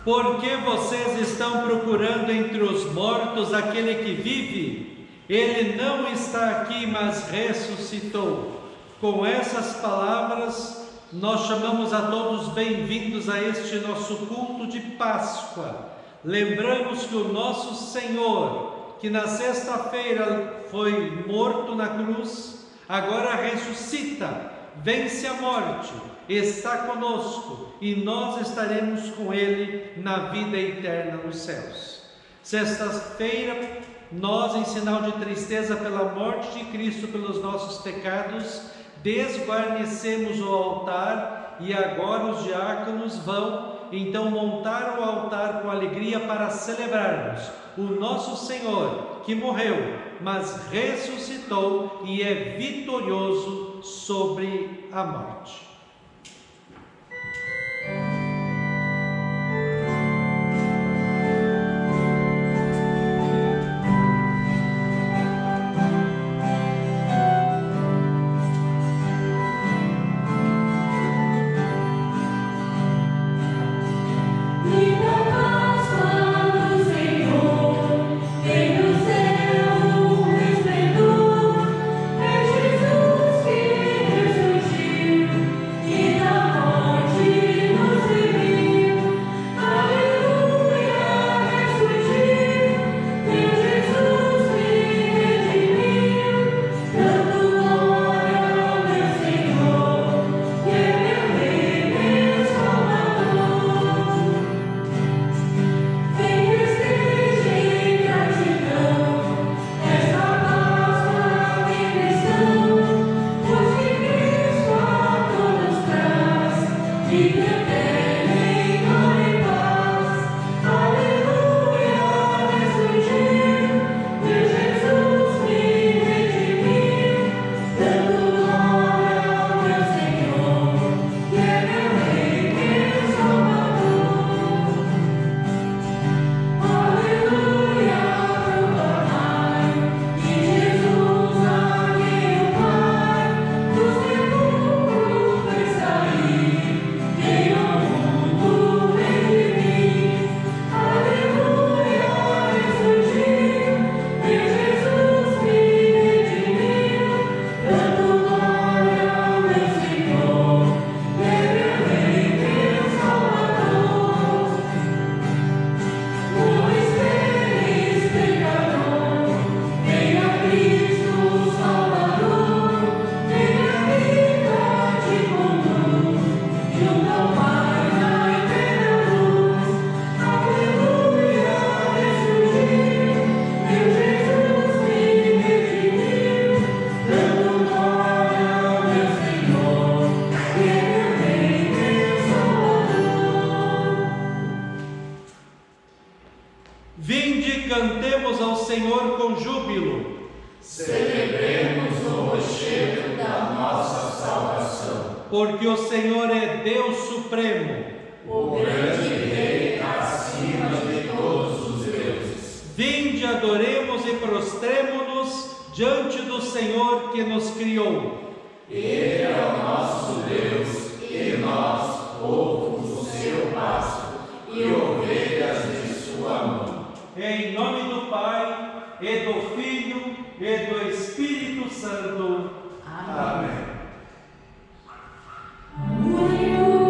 Por que vocês estão procurando entre os mortos aquele que vive? Ele não está aqui, mas ressuscitou. Com essas palavras, nós chamamos a todos bem-vindos a este nosso culto de Páscoa. Lembramos que o nosso Senhor, que na sexta-feira foi morto na cruz, agora ressuscita, vence a morte, está conosco e nós estaremos com Ele na vida eterna nos céus. Sexta-feira, nós, em sinal de tristeza pela morte de Cristo, pelos nossos pecados, desguarnecemos o altar e agora os diáconos vão então montar o altar com alegria para celebrarmos o nosso Senhor que morreu, mas ressuscitou e é vitorioso sobre a morte. Cantemos ao Senhor com júbilo. Celebremos o rochedo da nossa salvação. Porque o Senhor é Deus supremo, o grande Rei acima de todos os deuses. Vinde, adoremos e prostremo-nos diante do Senhor que nos criou. Ele é o nosso Deus e nós, povo do seu pasto e ovelhas de sua mão. Em nome do Pai, e do Filho, e do Espírito Santo. Amém. Oh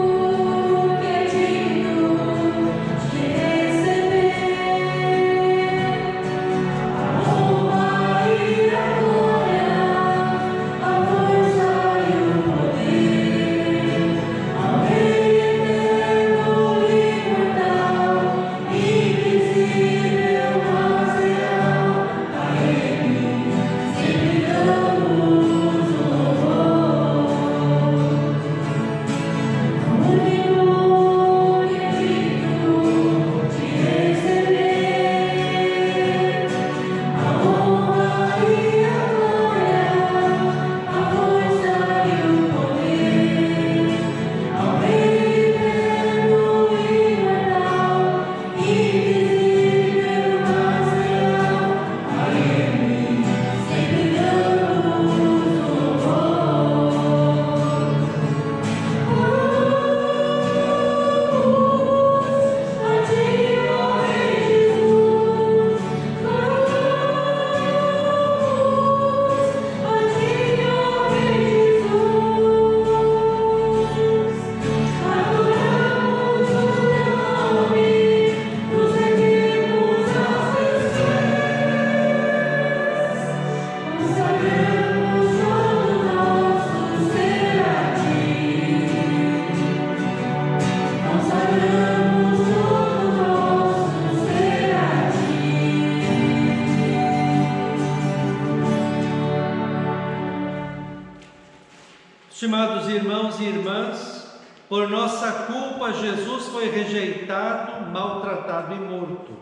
Estimados irmãos e irmãs, por nossa culpa Jesus foi rejeitado, maltratado e morto,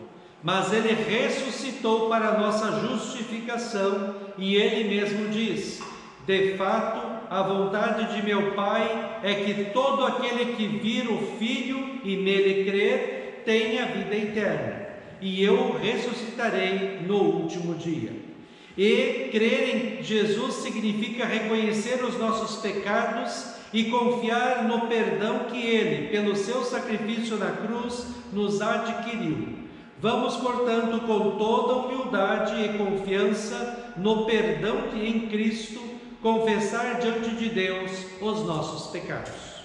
mas ele ressuscitou para nossa justificação e ele mesmo diz: de fato, a vontade de meu Pai é que todo aquele que vir o Filho e nele crer tenha vida eterna, e eu o ressuscitarei no último dia. E crer em Jesus significa reconhecer os nossos pecados e confiar no perdão que Ele, pelo seu sacrifício na cruz, nos adquiriu. Vamos, portanto, com toda humildade e confiança no perdão em Cristo, confessar diante de Deus os nossos pecados.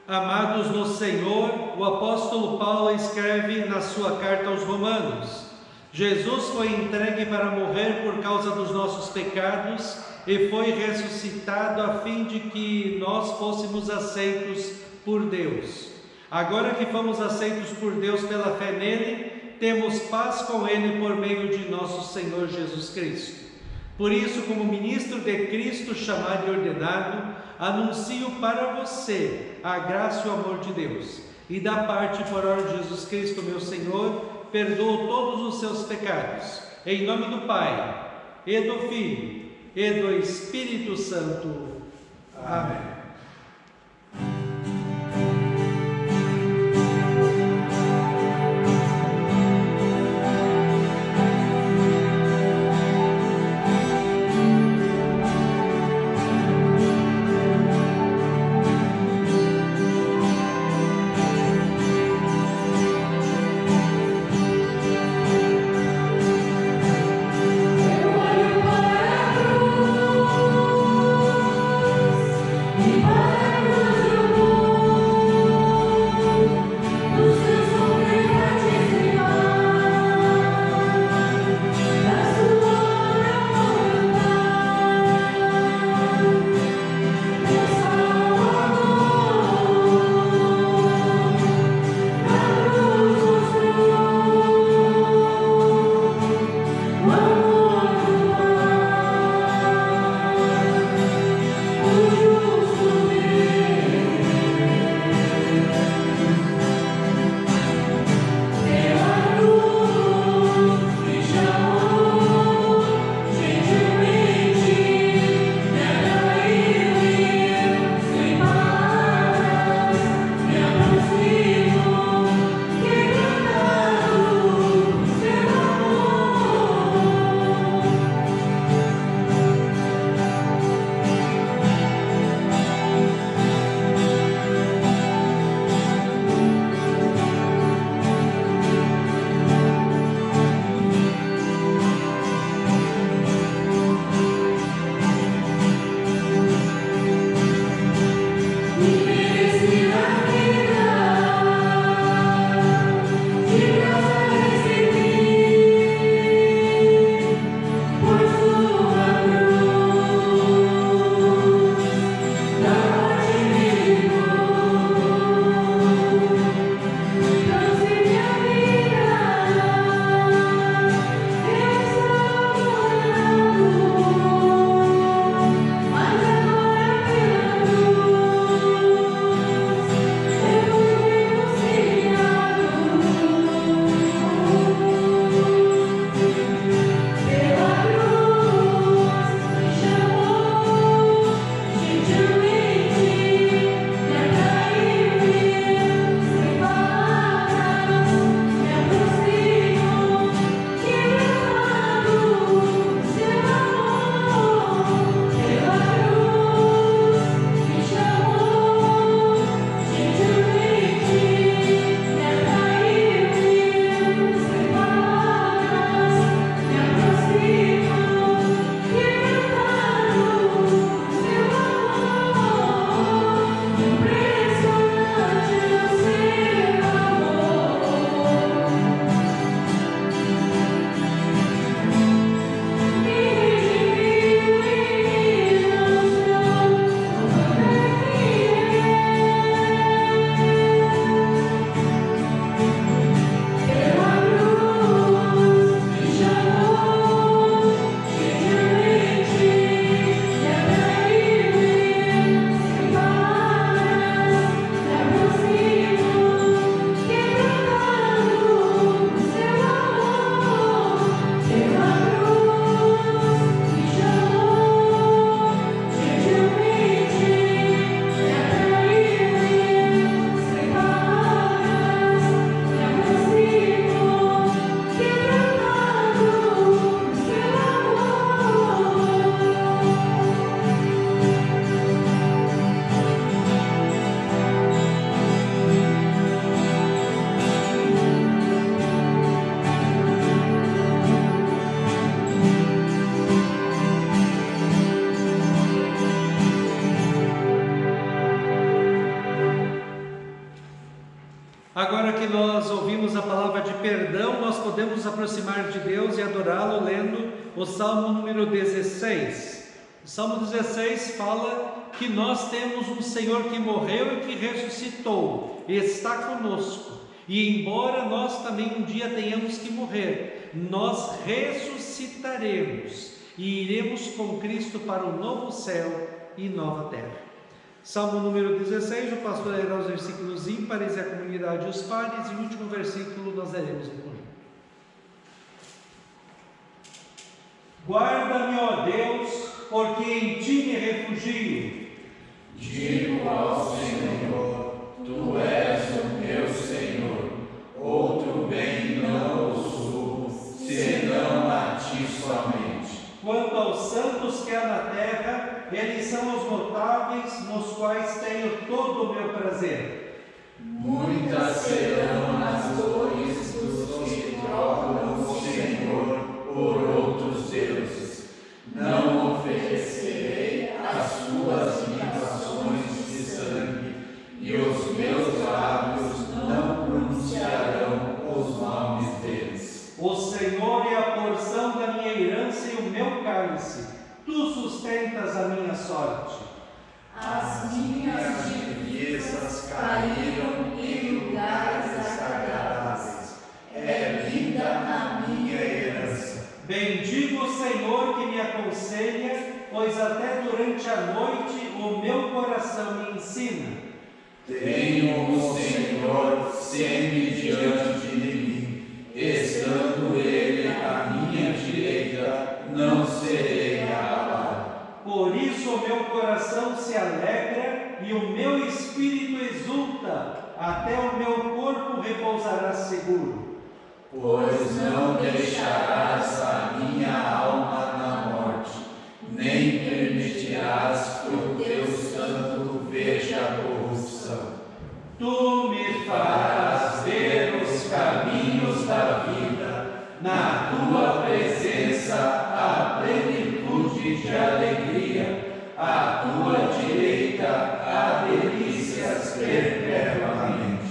Amados no Senhor, o apóstolo Paulo escreve na sua carta aos Romanos: Jesus foi entregue para morrer por causa dos nossos pecados e foi ressuscitado a fim de que nós fôssemos aceitos por Deus. Agora que fomos aceitos por Deus pela fé nele, temos paz com ele por meio de nosso Senhor Jesus Cristo. Por isso, como ministro de Cristo, chamado e ordenado, anuncio para você a graça e o amor de Deus, e da parte por ordem de Jesus Cristo, meu Senhor, perdoo todos os seus pecados, em nome do Pai, e do Filho, e do Espírito Santo. Amém. Eu olho para a cruz Agora que nós ouvimos a palavra de perdão, nós podemos nos aproximar de Deus e adorá-lo lendo o Salmo número 16. O Salmo 16 fala que nós temos um Senhor que morreu e que ressuscitou, e está conosco. E embora nós também um dia tenhamos que morrer, nós ressuscitaremos e iremos com Cristo para o novo céu e nova terra. Salmo número 16, o pastor lerá os versículos ímpares e a comunidade os pares, e o último versículo nós leremos em conjunto. Guarda-me, ó Deus, porque em ti me refugio. Digo ao Senhor, tu és o meu Senhor, outro bem não uso, senão a ti somente. Quanto aos santos que há na terra, eles são os notáveis, nos quais tenho todo o meu prazer. Muitas serão as dores dos que trocam o Senhor por outros deuses. Não oferecerei as suas libações de sangue, e os meus lábios não pronunciarão os nomes deles. O Senhor é a porção da minha herança e o meu cálice. Tu sustentas a minha sorte. As minhas divisas caíram em lugares agradáveis. É linda a minha herança. Bendigo o Senhor que me aconselha, pois até durante a noite o meu coração me ensina. Tenho o Senhor sempre diante de mim, estando Ele à minha direita, não serei abalado. Por isso o meu coração se alegra e o meu espírito exulta, até o meu corpo repousará seguro. Pois não deixarás a minha alma na morte, nem permitirás que o teu santo veja a corrupção. Tu me farás ver os caminhos da vida, na tua presença a plenitude de alegria, à tua direita há delícias perpetuamente.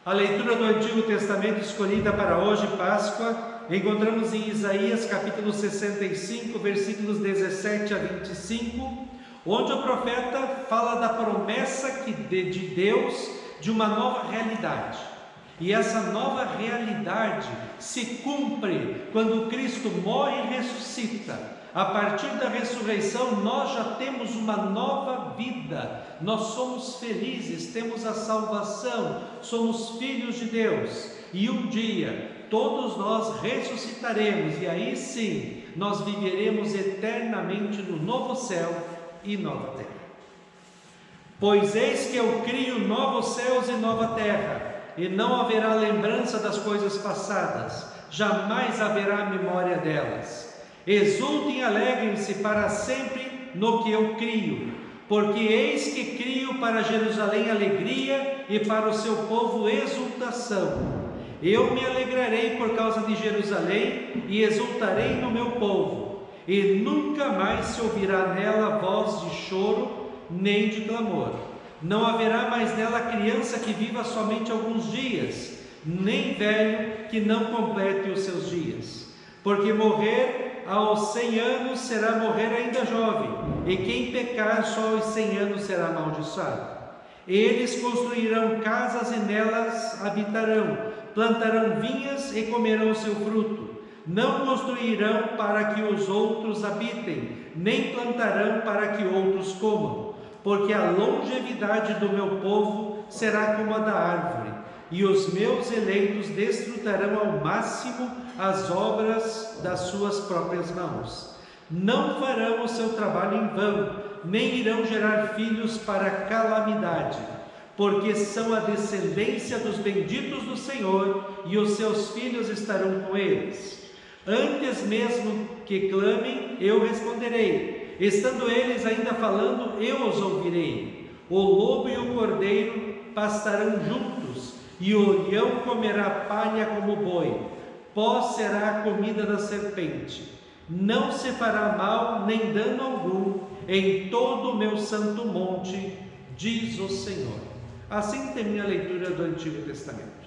A leitura do Antigo Testamento escolhida para hoje, Páscoa, encontramos em Isaías capítulo 65, versículos 17 a 25, onde o profeta fala da promessa de Deus de uma nova realidade. E essa nova realidade se cumpre quando Cristo morre e ressuscita. A partir da ressurreição nós já temos uma nova vida, nós somos felizes, temos a salvação, somos filhos de Deus, e um dia todos nós ressuscitaremos, e aí sim nós viveremos eternamente no novo céu e nova terra. Pois eis que eu crio novos céus e nova terra, e não haverá lembrança das coisas passadas, jamais haverá memória delas. Exultem e alegrem-se para sempre no que eu crio, porque eis que crio para Jerusalém alegria e para o seu povo exultação. Eu me alegrarei por causa de Jerusalém e exultarei no meu povo, e nunca mais se ouvirá nela voz de choro nem de clamor. Não haverá mais nela criança que viva somente alguns dias, nem velho que não complete os seus dias, porque morrer aos 100 anos será morrer ainda jovem, e quem pecar só aos 100 anos será amaldiçoado. Eles construirão casas e nelas habitarão, plantarão vinhas e comerão o seu fruto. Não construirão para que os outros habitem, nem plantarão para que outros comam. porque a longevidade do meu povo será como a da árvore, e os meus eleitos desfrutarão ao máximo as obras das suas próprias mãos. Não farão o seu trabalho em vão, nem irão gerar filhos para calamidade, porque são a descendência dos benditos do Senhor, e os seus filhos estarão com eles. Antes mesmo que clamem, eu responderei. Estando eles ainda falando, eu os ouvirei. O lobo e o cordeiro pastarão juntos, e o leão comerá palha como boi. Pó será a comida da serpente. Não se fará mal nem dano algum em todo o meu santo monte, diz o Senhor. Assim termina a leitura do Antigo Testamento.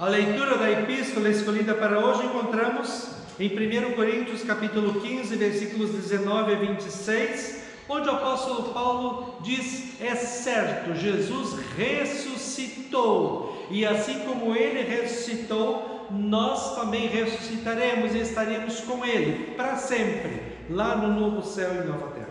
A leitura da epístola escolhida para hoje encontramos em 1 Coríntios capítulo 15, versículos 19 a 26, onde o apóstolo Paulo diz: é certo, Jesus ressuscitou, e assim como ele ressuscitou, nós também ressuscitaremos e estaremos com ele para sempre, lá no novo céu e nova terra.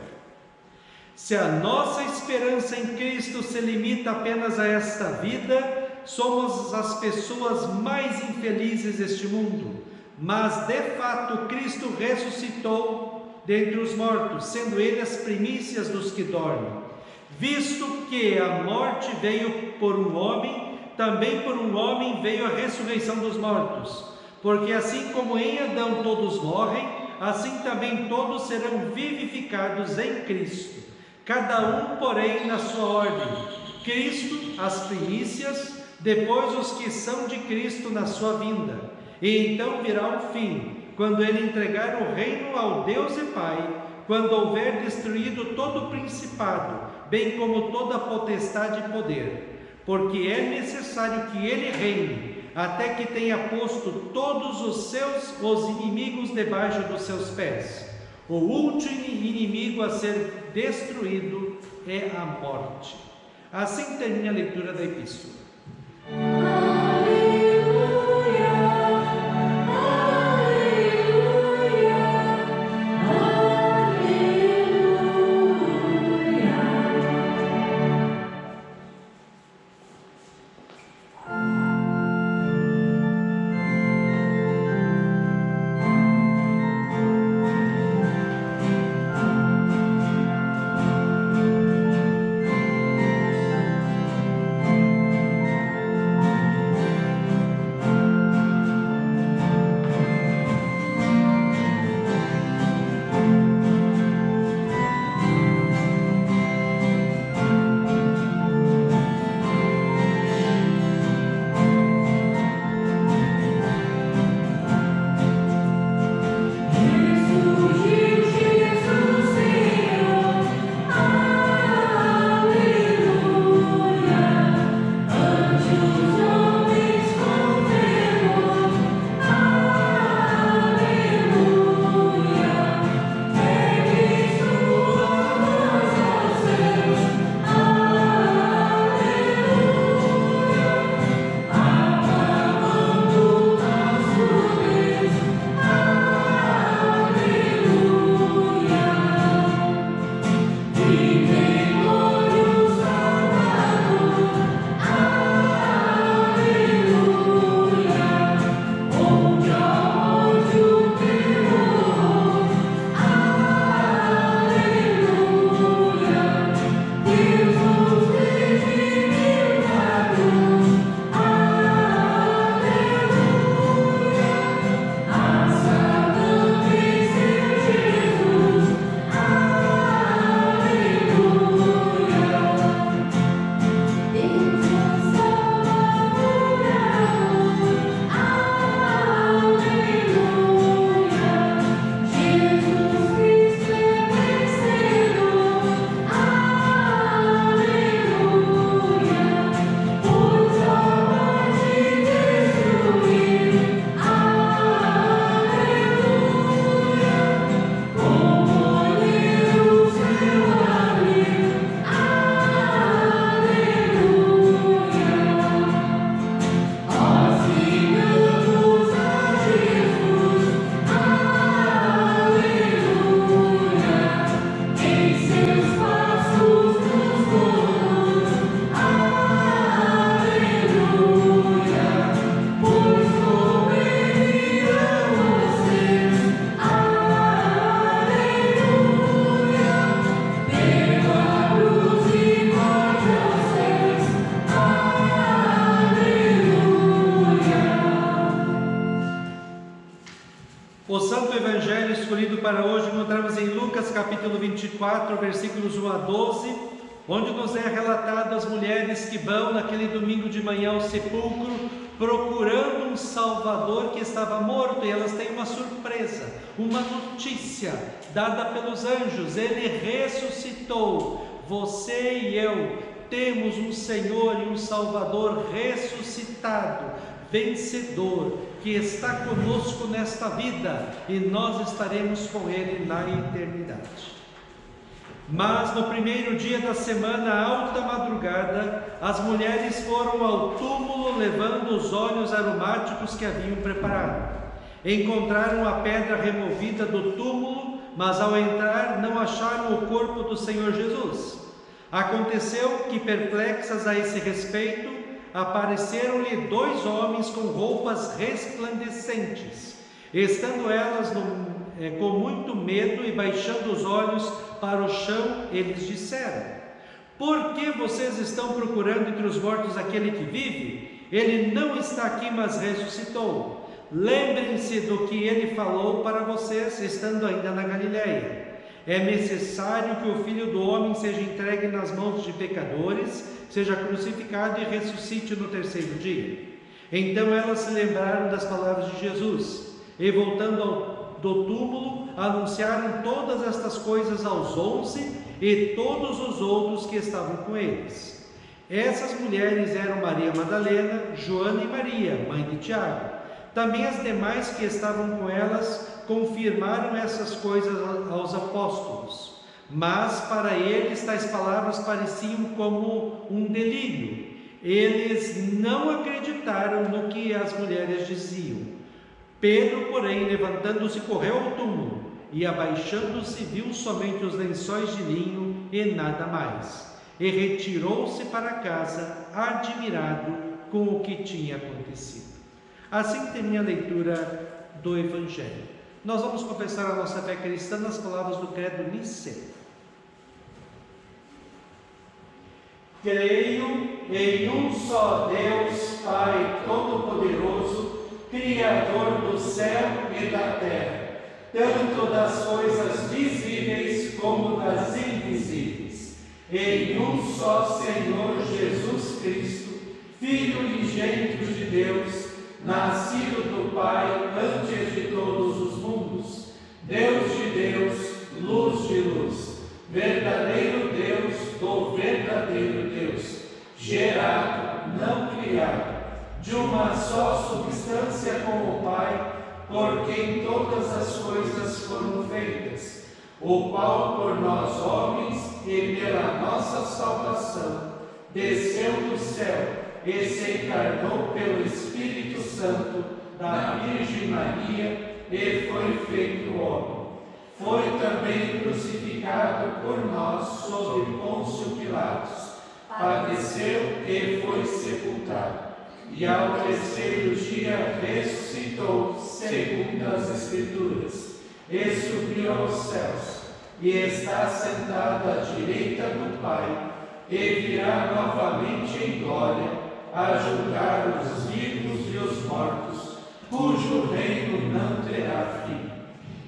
Se a nossa esperança em Cristo se limita apenas a esta vida, somos as pessoas mais infelizes deste mundo. Mas de fato Cristo ressuscitou dentre os mortos, sendo ele as primícias dos que dormem. Visto que a morte veio por um homem, também por um homem veio a ressurreição dos mortos. Porque assim como em Adão todos morrem, assim também todos serão vivificados em Cristo. Cada um, porém, na sua ordem: Cristo, as primícias, depois os que são de Cristo na sua vinda. E então virá o fim, quando ele entregar o reino ao Deus e Pai, quando houver destruído todo o principado, bem como toda a potestade e poder, porque é necessário que ele reine, até que tenha posto todos os inimigos debaixo dos seus pés. O último inimigo a ser destruído é a morte. Assim termina a leitura da epístola. O Santo Evangelho escolhido para hoje encontramos em Lucas capítulo 24, versículos 1 a 12, onde nos é relatado as mulheres que vão naquele domingo de manhã ao sepulcro procurando um Salvador que estava morto, e elas têm uma surpresa, uma notícia dada pelos anjos: ele ressuscitou. Você e eu temos um Senhor e um Salvador ressuscitado, vencedor, que está conosco nesta vida, e nós estaremos com Ele na eternidade. Mas no primeiro dia da semana, alta madrugada, as mulheres foram ao túmulo levando os óleos aromáticos que haviam preparado. Encontraram a pedra removida do túmulo, mas ao entrar não acharam o corpo do Senhor Jesus. Aconteceu que, perplexas a esse respeito, apareceram-lhe dois homens com roupas resplandecentes. Estando elas com muito medo e baixando os olhos para o chão, eles disseram: por que vocês estão procurando entre os mortos aquele que vive? Ele não está aqui, mas ressuscitou. Lembrem-se do que ele falou para vocês, estando ainda na Galileia. É necessário que o Filho do Homem seja entregue nas mãos de pecadores, seja crucificado e ressuscite no terceiro dia. Então elas se lembraram das palavras de Jesus, e voltando do túmulo, anunciaram todas estas coisas aos 11 e todos os outros que estavam com eles. Essas mulheres eram Maria Madalena, Joana e Maria, mãe de Tiago. Também as demais que estavam com elas confirmaram essas coisas aos apóstolos. Mas para eles tais palavras pareciam como um delírio. Eles não acreditaram no que as mulheres diziam. Pedro, porém, levantando-se, correu ao túmulo e, abaixando-se, viu somente os lençóis de linho e nada mais. E retirou-se para casa, admirado com o que tinha acontecido. Assim termina a leitura do Evangelho. Nós vamos confessar a nossa fé cristã nas palavras do credo niceno. Creio em um só Deus, Pai Todo-Poderoso, Criador do céu e da terra, tanto das coisas visíveis como das invisíveis. Em um só Senhor Jesus Cristo, Filho unigênito de Deus, nascido do Pai antes de todos os mundos, Deus de Deus, luz de luz, verdadeiro Deus do verdadeiro Deus, gerado, não criado, de uma só substância com o Pai, por quem todas as coisas foram feitas, o qual por nós homens e pela nossa salvação desceu do céu e se encarnou pelo Espírito Santo da Virgem Maria e foi feito homem. Foi também crucificado por nós sob Pôncio Pilatos, padeceu e foi sepultado, e ao terceiro dia ressuscitou, segundo as Escrituras, e subiu aos céus, e está sentado à direita do Pai, e virá novamente em glória a julgar os vivos e os mortos, cujo reino não terá fim.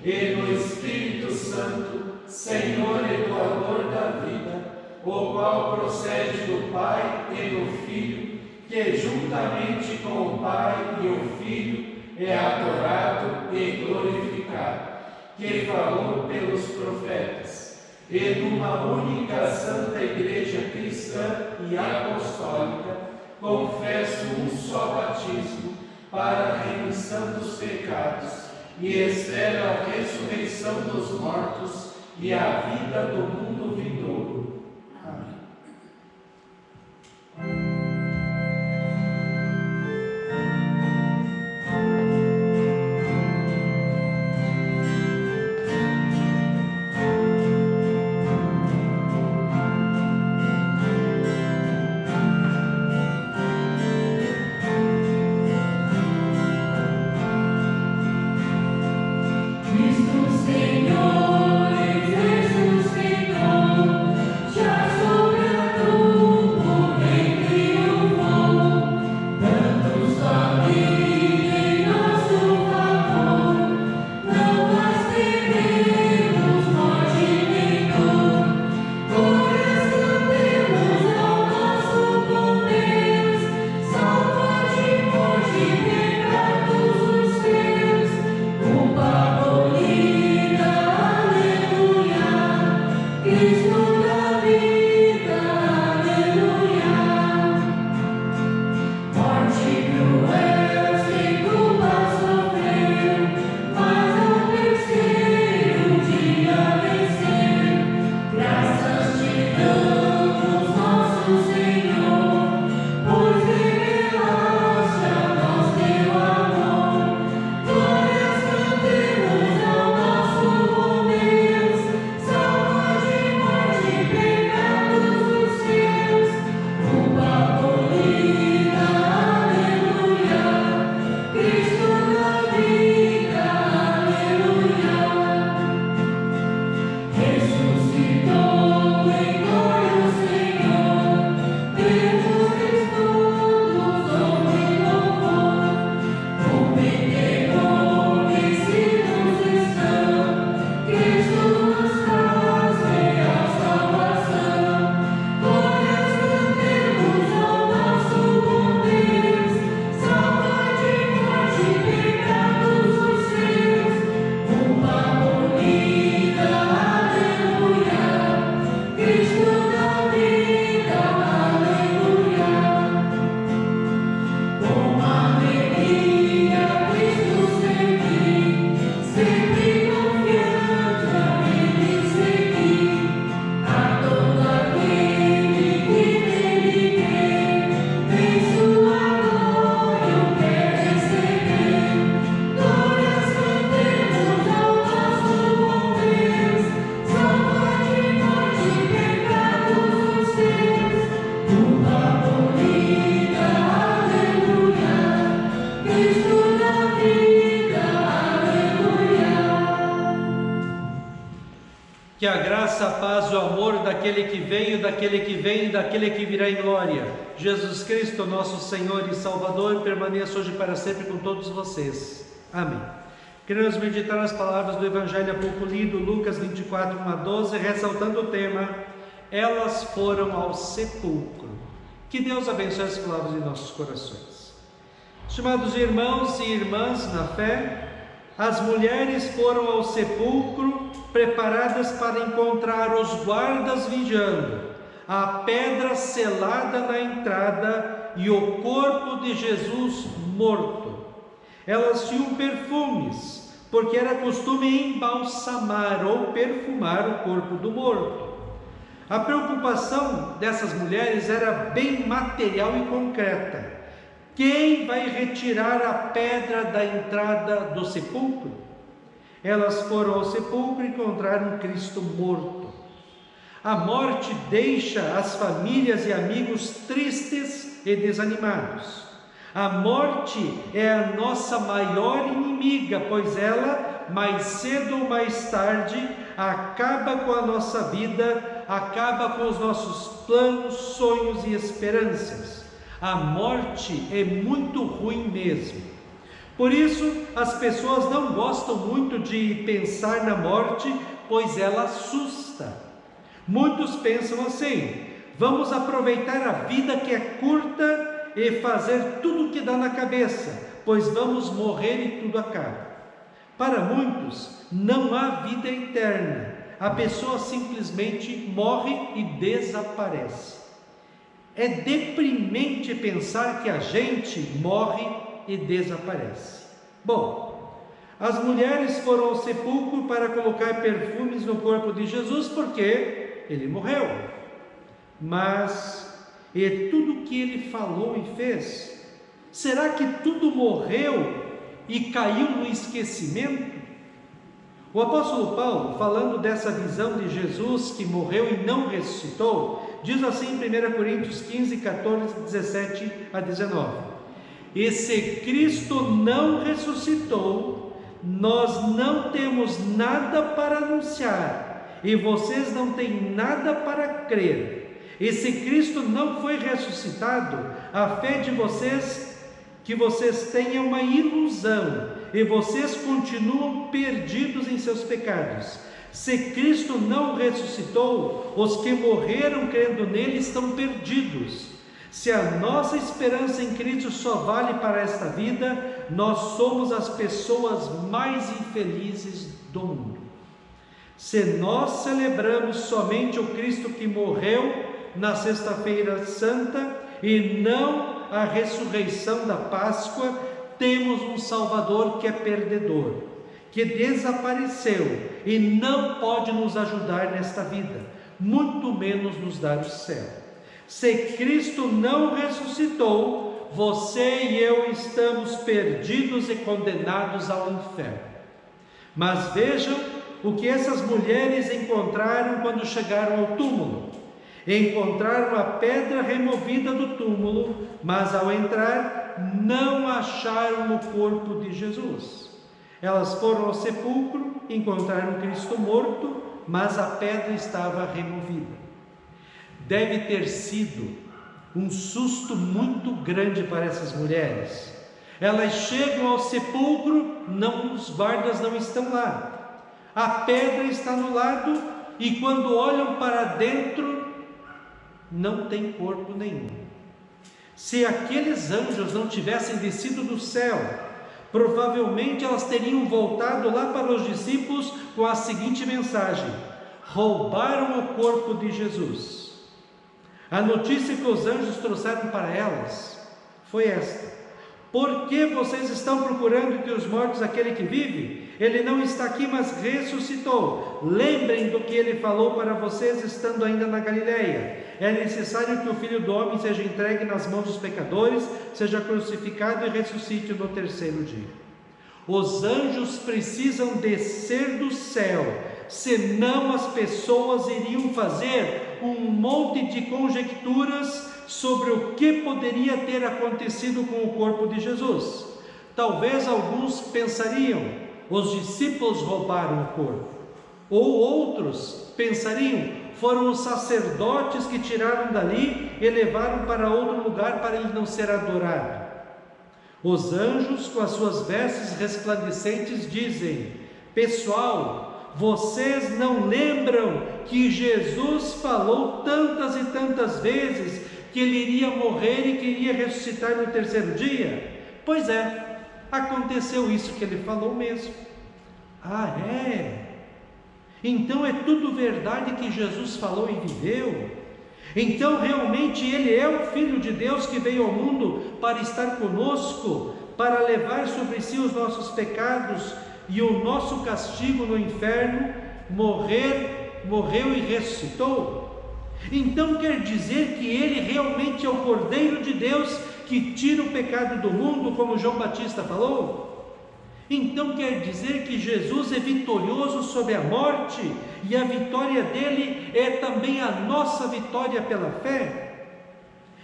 E no Espírito Santo, Senhor e doador da vida, o qual procede do Pai e do Filho, que juntamente com o Pai e o Filho é adorado e glorificado, que falou pelos profetas, e numa única santa Igreja cristã e apostólica, confesso um só batismo para a remissão dos pecados, e espero a ressurreição dos mortos e a vida do mundo vindouro. Amém. Salva de morte. graça, a paz e o amor daquele que veio, daquele que vem e daquele que virá em glória, Jesus Cristo, nosso Senhor e Salvador, permaneça hoje e para sempre com todos vocês. Amém. Queremos meditar nas palavras do Evangelho há pouco lido, Lucas 24, 1 a 12, ressaltando o tema: elas foram ao sepulcro. Que Deus abençoe as palavras em nossos corações. Estimados irmãos e irmãs na fé, as mulheres foram ao sepulcro preparadas para encontrar os guardas vigiando, a pedra selada na entrada e o corpo de Jesus morto. Elas tinham perfumes, porque era costume embalsamar ou perfumar o corpo do morto. A preocupação dessas mulheres era bem material e concreta. Quem vai retirar a pedra da entrada do sepulcro? Elas foram ao sepulcro e encontraram Cristo morto. A morte deixa as famílias e amigos tristes e desanimados. A morte é a nossa maior inimiga, pois ela, mais cedo ou mais tarde, acaba com a nossa vida, acaba com os nossos planos, sonhos e esperanças. A morte é muito ruim mesmo. Por isso, as pessoas não gostam muito de pensar na morte, pois ela assusta. Muitos pensam assim: vamos aproveitar a vida que é curta e fazer tudo o que dá na cabeça, pois vamos morrer e tudo acaba. Para muitos, não há vida eterna. A pessoa simplesmente morre e desaparece. É deprimente pensar que a gente morre e desaparece. Bom, as mulheres foram ao sepulcro para colocar perfumes no corpo de Jesus porque ele morreu. Mas e tudo que ele falou e fez, será que tudo morreu e caiu no esquecimento? O apóstolo Paulo, falando dessa visão de Jesus que morreu e não ressuscitou, diz assim em 1 Coríntios 15, 14, 17 a 19: e se Cristo não ressuscitou, nós não temos nada para anunciar, e vocês não têm nada para crer. E se Cristo não foi ressuscitado, a fé de vocês, que vocês têm, é uma ilusão, e vocês continuam perdidos em seus pecados. Se Cristo não ressuscitou, os que morreram crendo nele estão perdidos. Se a nossa esperança em Cristo só vale para esta vida, nós somos as pessoas mais infelizes do mundo. Se nós celebramos somente o Cristo que morreu na Sexta-feira Santa e não a ressurreição da Páscoa, temos um Salvador que é perdedor, que desapareceu e não pode nos ajudar nesta vida, muito menos nos dar o céu. Se Cristo não ressuscitou, você e eu estamos perdidos e condenados ao inferno. Mas vejam o que essas mulheres encontraram quando chegaram ao túmulo. Encontraram a pedra removida do túmulo, mas ao entrar não acharam o corpo de Jesus. Elas foram ao sepulcro, encontraram Cristo morto, mas a pedra estava removida. Deve ter sido um susto muito grande para essas mulheres. Elas chegam ao sepulcro, os guardas não estão lá. A pedra está no lado e quando olham para dentro, não tem corpo nenhum. Se aqueles anjos não tivessem descido do céu, provavelmente elas teriam voltado lá para os discípulos com a seguinte mensagem: roubaram o corpo de Jesus. A notícia que os anjos trouxeram para elas foi esta: por que vocês estão procurando entre os mortos aquele que vive? Ele não está aqui, mas ressuscitou. Lembrem do que ele falou para vocês estando ainda na Galileia. É necessário que o Filho do Homem seja entregue nas mãos dos pecadores, seja crucificado e ressuscite no terceiro dia. Os anjos precisam descer do céu, senão as pessoas iriam fazer um monte de conjecturas sobre o que poderia ter acontecido com o corpo de Jesus. Talvez alguns pensariam: os discípulos roubaram o corpo, ou outros: pensariam, foram os sacerdotes que tiraram dali e levaram para outro lugar para ele não ser adorado. Os anjos, com as suas vestes resplandecentes, dizem: pessoal, vocês não lembram que Jesus falou tantas e tantas vezes que ele iria morrer e que iria ressuscitar no terceiro dia? Pois é, aconteceu isso que ele falou mesmo. Ah, é? Então é tudo verdade que Jesus falou e viveu? Então realmente ele é o Filho de Deus que veio ao mundo para estar conosco, para levar sobre si os nossos pecados e o nosso castigo no inferno, morreu e ressuscitou? Então quer dizer que ele realmente é o Cordeiro de Deus que tira o pecado do mundo, como João Batista falou? Então quer dizer que Jesus é vitorioso sobre a morte, e a vitória dele é também a nossa vitória pela fé?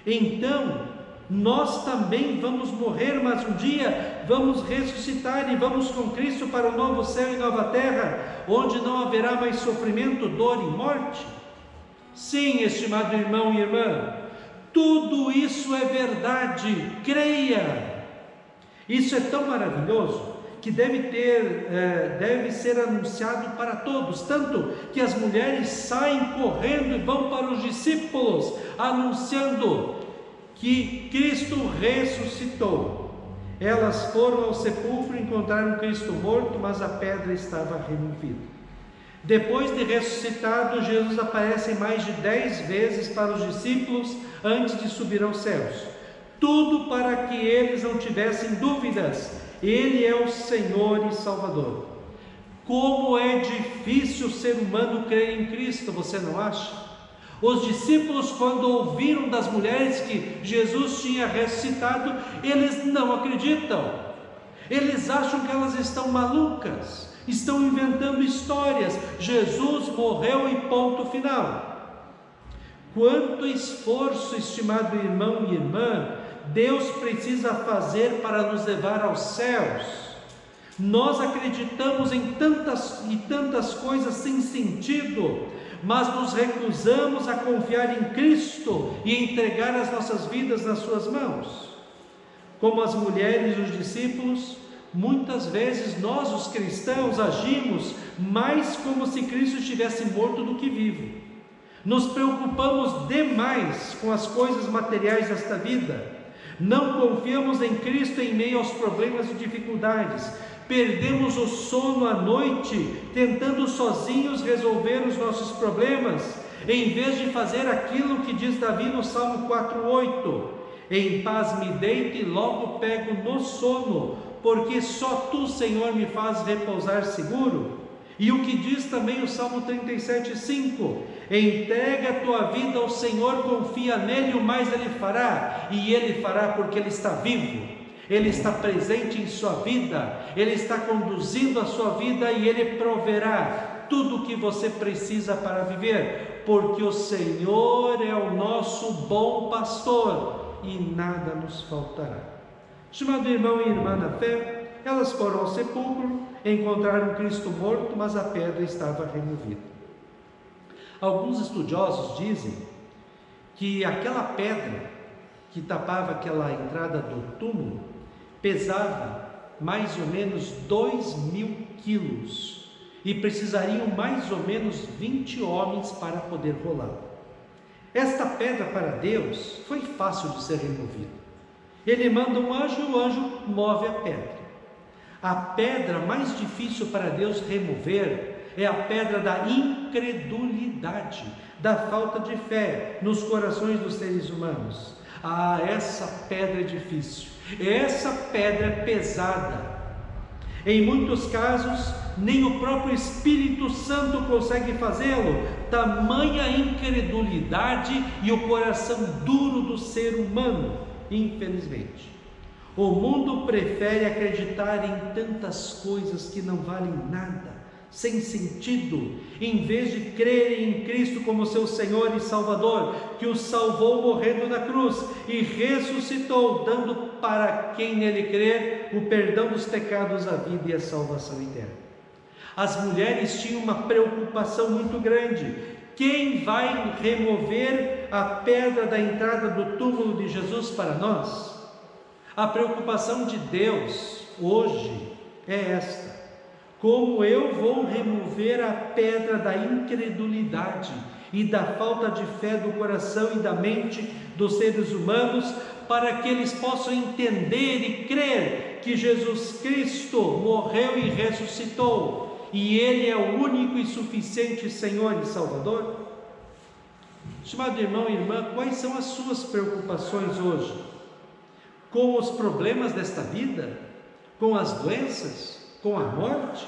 Então, nós também vamos morrer, mas um dia vamos ressuscitar e vamos com Cristo para o novo céu e nova terra, onde não haverá mais sofrimento, dor e morte? Sim, estimado irmão e irmã, tudo isso é verdade, creia. Isso é tão maravilhoso que deve ser anunciado para todos, tanto que as mulheres saem correndo e vão para os discípulos, anunciando que Cristo ressuscitou. Elas foram ao sepulcro e encontraram Cristo morto, mas a pedra estava removida. Depois de ressuscitado, Jesus aparece mais de 10 vezes para os discípulos antes de subir aos céus. Tudo para que eles não tivessem dúvidas. Ele é o Senhor e Salvador. Como é difícil o ser humano crer em Cristo, você não acha? Os discípulos, quando ouviram das mulheres que Jesus tinha ressuscitado, eles não acreditam. Eles acham que elas estão malucas, estão inventando histórias. Jesus morreu e ponto final. Quanto esforço, estimado irmão e irmã, Deus precisa fazer para nos levar aos céus. Nós acreditamos em tantas coisas sem sentido, mas nos recusamos a confiar em Cristo e entregar as nossas vidas nas suas mãos. Como as mulheres e os discípulos, muitas vezes nós, os cristãos, agimos mais como se Cristo estivesse morto do que vivo. Nos preocupamos demais com as coisas materiais desta vida. Não confiamos em Cristo em meio aos problemas e dificuldades. Perdemos o sono à noite, tentando sozinhos resolver os nossos problemas, em vez de fazer aquilo que diz Davi no Salmo 4:8: em paz me deito e logo pego no sono, porque só Tu, Senhor, me faz repousar seguro. E o que diz também o Salmo 37:5: entrega a tua vida ao Senhor, confia nele, o mais Ele fará. E Ele fará porque Ele está vivo, Ele está presente em sua vida, Ele está conduzindo a sua vida e Ele proverá tudo o que você precisa para viver, porque o Senhor é o nosso bom pastor e nada nos faltará. Estimado irmão e irmã na fé, elas foram ao sepulcro, encontraram Cristo morto, mas a pedra estava removida. Alguns estudiosos dizem que aquela pedra que tapava aquela entrada do túmulo pesava mais ou menos 2.000 quilos e precisariam mais ou menos 20 homens para poder rolar. Esta pedra para Deus foi fácil de ser removida. Ele manda um anjo e o anjo move a pedra. A pedra mais difícil para Deus remover é a pedra da incredulidade, da falta de fé nos corações dos seres humanos. Ah, essa pedra é difícil, essa pedra é pesada. Em muitos casos, nem o próprio Espírito Santo consegue fazê-lo, tamanha incredulidade e o coração duro do ser humano, infelizmente. O mundo prefere acreditar em tantas coisas que não valem nada, sem sentido, em vez de crerem em Cristo como seu Senhor e Salvador, que o salvou morrendo na cruz e ressuscitou, dando para quem nele crer o perdão dos pecados, a vida e a salvação eterna. As mulheres tinham uma preocupação muito grande: quem vai remover a pedra da entrada do túmulo de Jesus para nós? A preocupação de Deus hoje é esta: como eu vou remover a pedra da incredulidade e da falta de fé do coração e da mente dos seres humanos, para que eles possam entender e crer que Jesus Cristo morreu e ressuscitou, e Ele é o único e suficiente Senhor e Salvador? Estimado irmão e irmã, quais são as suas preocupações hoje? Com os problemas desta vida? Com as doenças? Com a morte?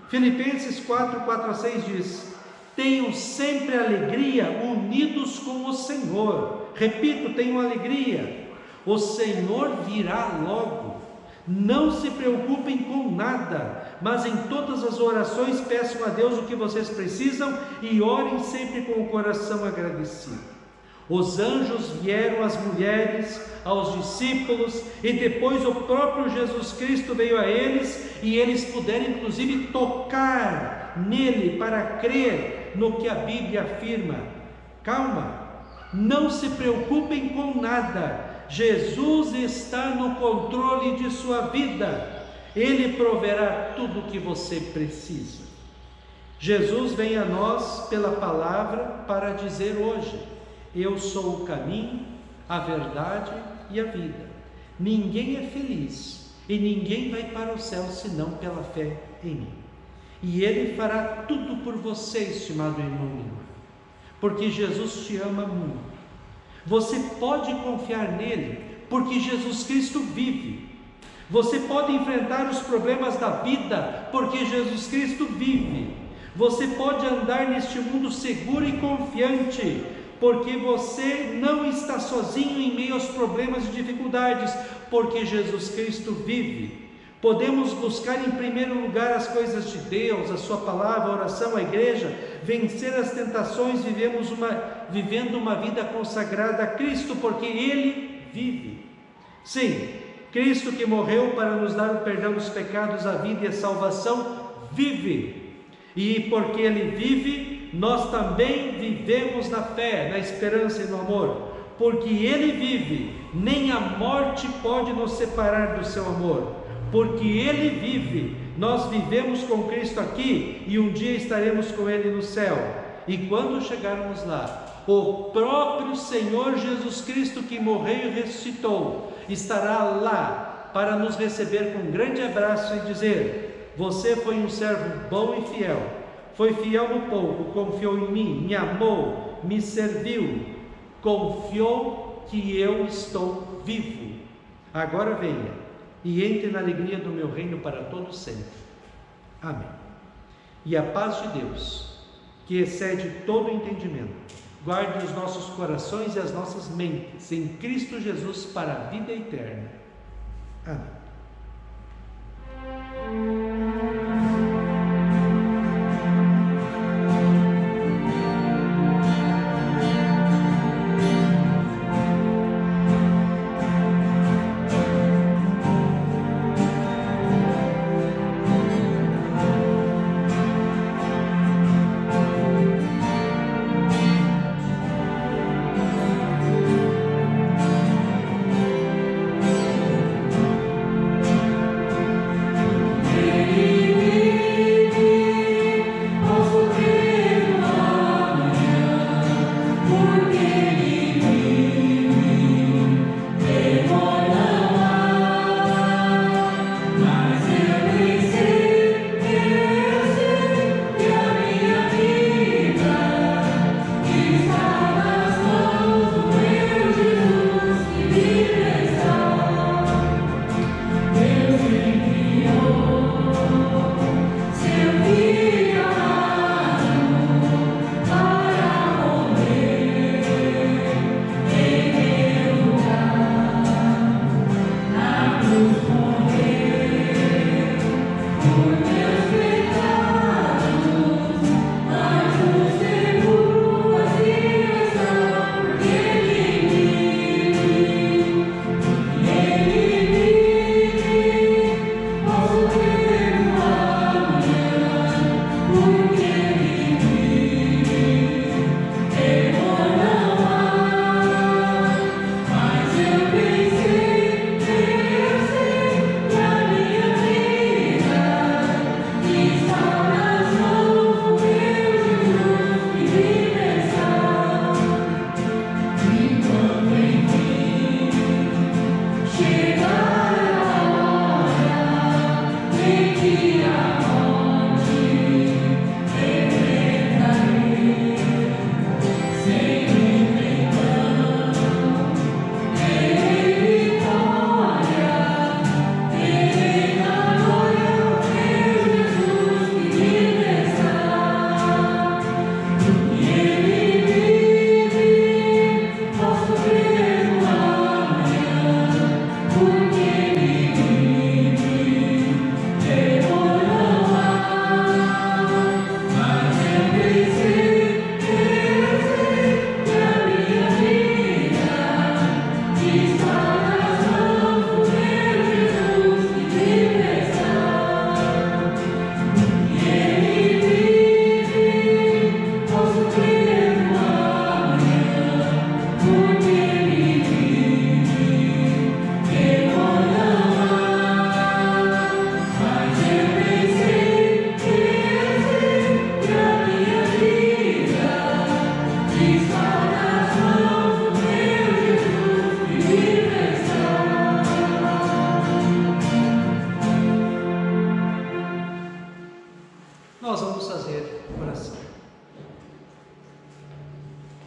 Filipenses 4:4-6 diz: tenham sempre alegria unidos com o Senhor. Repito, tenham alegria. O Senhor virá logo. Não se preocupem com nada, mas em todas as orações peçam a Deus o que vocês precisam e orem sempre com o coração agradecido. Os anjos vieram às mulheres, aos discípulos, e depois o próprio Jesus Cristo veio a eles, e eles puderam inclusive tocar nele para crer no que a Bíblia afirma. Calma, não se preocupem com nada. Jesus está no controle de sua vida. Ele proverá tudo o que você precisa. Jesus vem a nós pela palavra para dizer hoje: eu sou o caminho, a verdade e a vida. Ninguém é feliz e ninguém vai para o céu senão pela fé em mim. E Ele fará tudo por você, estimado irmão e irmã, porque Jesus te ama muito. Você pode confiar nele, porque Jesus Cristo vive. Você pode enfrentar os problemas da vida, porque Jesus Cristo vive. Você pode andar neste mundo seguro e confiante, porque você não está sozinho em meio aos problemas e dificuldades, porque Jesus Cristo vive. Podemos buscar em primeiro lugar as coisas de Deus, a sua palavra, a oração, a igreja, vencer as tentações, vivendo uma vida consagrada a Cristo, porque Ele vive. Sim, Cristo que morreu para nos dar o perdão dos pecados, a vida e a salvação, vive. E porque Ele vive, nós também vivemos na fé, na esperança e no amor. Porque Ele vive, nem a morte pode nos separar do seu amor. Porque Ele vive, nós vivemos com Cristo aqui e um dia estaremos com Ele no céu. E quando chegarmos lá, o próprio Senhor Jesus Cristo, que morreu e ressuscitou, estará lá para nos receber com um grande abraço e dizer: você foi um servo bom e fiel, foi fiel no pouco, confiou em mim, me amou, me serviu, confiou que eu estou vivo. Agora venha e entre na alegria do meu reino para todo sempre. Amém. E a paz de Deus, que excede todo entendimento, guarde os nossos corações e as nossas mentes em Cristo Jesus para a vida eterna. Amém.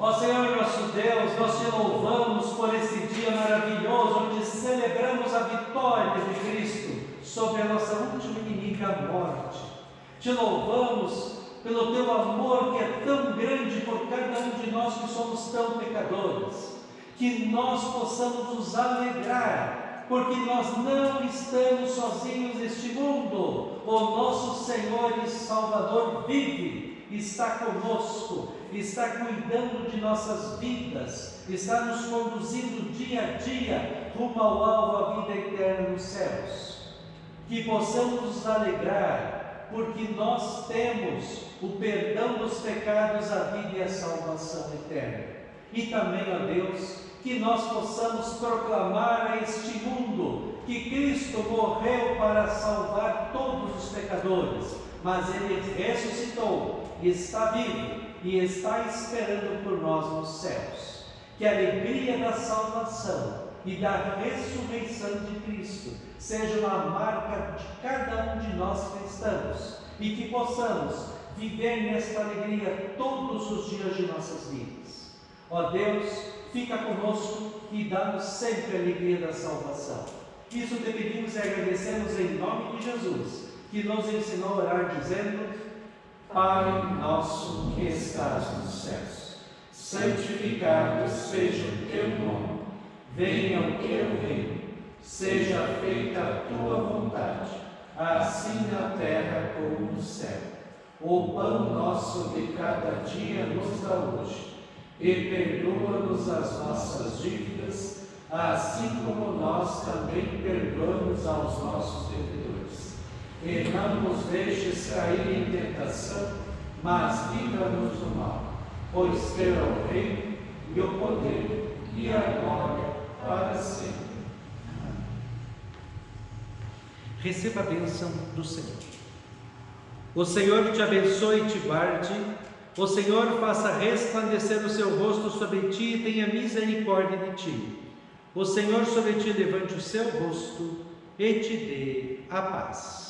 Ó Senhor nosso Deus, nós te louvamos por esse dia maravilhoso, onde celebramos a vitória de Cristo sobre a nossa última inimiga, a morte. Te louvamos pelo teu amor que é tão grande por cada um de nós que somos tão pecadores, que nós possamos nos alegrar, porque nós não estamos sozinhos neste mundo. O nosso Senhor e Salvador vive, está conosco, está cuidando de nossas vidas, está nos conduzindo dia a dia rumo ao alvo, a vida eterna nos céus. Que possamos nos alegrar, porque nós temos o perdão dos pecados, a vida e a salvação eterna. E também, ó Deus, que nós possamos proclamar a este mundo que Cristo morreu para salvar todos os pecadores, mas Ele ressuscitou, está vivo e está esperando por nós nos céus. Que a alegria da salvação e da ressurreição de Cristo seja uma marca de cada um de nós cristãos, e que possamos viver nesta alegria todos os dias de nossas vidas. Ó Deus, fica conosco e dá-nos sempre a alegria da salvação. Isso te pedimos e agradecemos em nome de Jesus, que nos ensinou a orar dizendo: Pai nosso que estás nos céus, santificado seja o teu nome, venha o teu reino, seja feita a tua vontade, assim na terra como no céu. O pão nosso de cada dia nos dá hoje, e perdoa-nos as nossas dívidas, assim como nós também perdoamos aos nossos devedores. E não nos deixes cair em tentação, mas livra-nos do mal, pois teu é o reino, e o poder, e a glória, para sempre. Amém. Receba a bênção do Senhor. O Senhor te abençoe e te guarde. O Senhor faça resplandecer o seu rosto sobre ti e tenha misericórdia de ti. O Senhor sobre ti levante o seu rosto e te dê a paz.